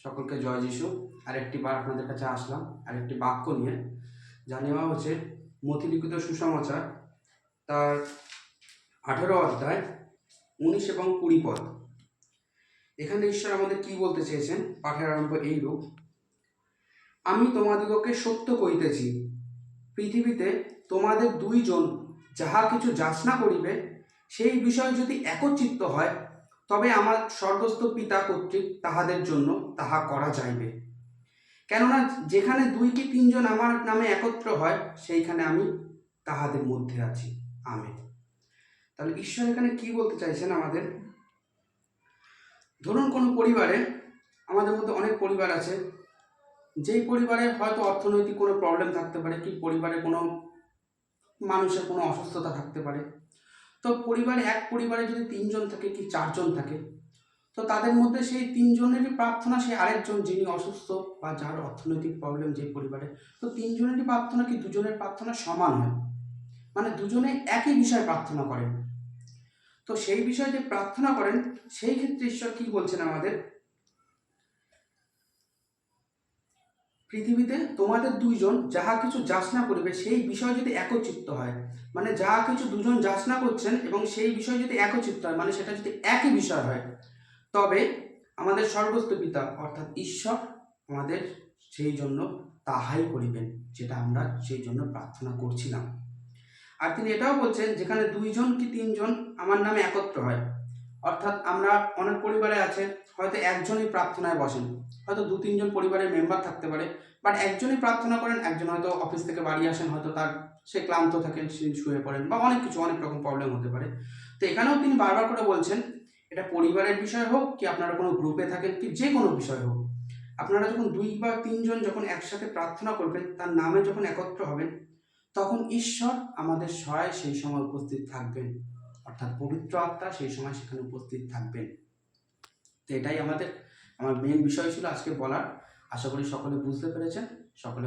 সকলকে জয় যিশু। আরেকটি বার আপনাদের কাছে আসলাম আরেকটি বাক্য নিয়ে, যা নেওয়া হচ্ছে মথিলিখিত সুসমাচার তার 18 অধ্যায় 19 এবং 20 পদ। এখানে ঈশ্বর আমাদের কি বলতে চেয়েছেন? পাঠের আরম্ভ এইরূপ: আমি তোমাদিগকে সত্য কহিতেছি, পৃথিবীতে তোমাদের দুইজন যাহা কিছু যাচনা করিবে, সেই বিষয় যদি একচিত্ত হয়, তবে আমার স্বর্গস্থ পিতা কর্তৃক তাহাদের জন্য তাহা করা যাইবে। কেননা যেখানে 2 কি 3 জন আমার নামে একত্র হয়, সেইখানে আমি তাহাদের মধ্যে আছি। আমেন। তাহলে ঈশ্বর এখানে কি বলতে চাইছেন আমাদের? ধরুন কোনো পরিবারে, আমাদের মধ্যে অনেক পরিবার আছে, যেই পরিবারে হয়তো অর্থনৈতিক কোনো প্রবলেম থাকতে পারে, কি পরিবারে কোনো মানুষের কোনো অসুস্থতা থাকতে পারে। তো এক পরিবারে যদি 3 জন থাকে কি 4 জন থাকে, তো তাদের মধ্যে সেই 3 জনেরই প্রার্থনা সেই আরেকজন যিনি অসুস্থ বা যার অর্থনৈতিক প্রবলেম যে পরিবারে, তো 3 জনেরই প্রার্থনা কি দুজনের প্রার্থনা সমান হয়, মানে দুজনে একই বিষয় প্রার্থনা করেন। তো সেই বিষয়ে যে প্রার্থনা করেন, সেই ক্ষেত্রে ঈশ্বর কি বলছেন আমাদের? পৃথিবীতে তোমাদের 2 জন যাহা কিছু যাচনা করিবে, সেই বিষয় যদি একচিত্ত হয়, মানে যাহা কিছু দুজন যাচনা করছেন এবং সেই বিষয় যদি একচিত্ত হয়, মানে সেটা যদি একই বিষয় হয়, তবে আমাদের স্বর্গস্থ পিতা অর্থাৎ ঈশ্বর আমাদের সেই জন্য তাহাই করিবেন, যেটা আমরা সেই জন্য প্রার্থনা করছিলাম। আর তিনি এটাও বলছেন, যেখানে 2 জন কি 3 জন আমার নামে একত্র হয়, অর্থাৎ আমরা অনেক পরিবারে আছে হয়তো একজনই প্রার্থনায় বসেন, হয়তো 2-3 জন পরিবারের মেম্বার থাকতে পারে, বাট একজনই প্রার্থনা করেন। একজন হয়তো অফিস থেকে বাড়ি আসেন, হয়তো সে ক্লান্ত থাকেন, সে শুয়ে পড়েন, বা অনেক রকম প্রবলেম হতে পারে। তো এখানেও তিনি বারবার করে বলছেন, এটা পরিবারের বিষয় হোক কি আপনারা কোনো গ্রুপে থাকেন কি যে কোনো বিষয় হোক, আপনারা যখন 2 বা 3 জন যখন একসাথে প্রার্থনা করবেন, তার নামে যখন একত্র হবেন, তখন ঈশ্বর আমাদের সহায় সেই সময় উপস্থিত থাকবেন, অর্থাৎ পবিত্র আত্মা সেই সময় সেখানে উপস্থিত থাকবেন। তো এটাই আমার মেন বিষয় ছিল আজকে বলার। আশা করি সকলে বুঝতে পেরেছেন। সকলে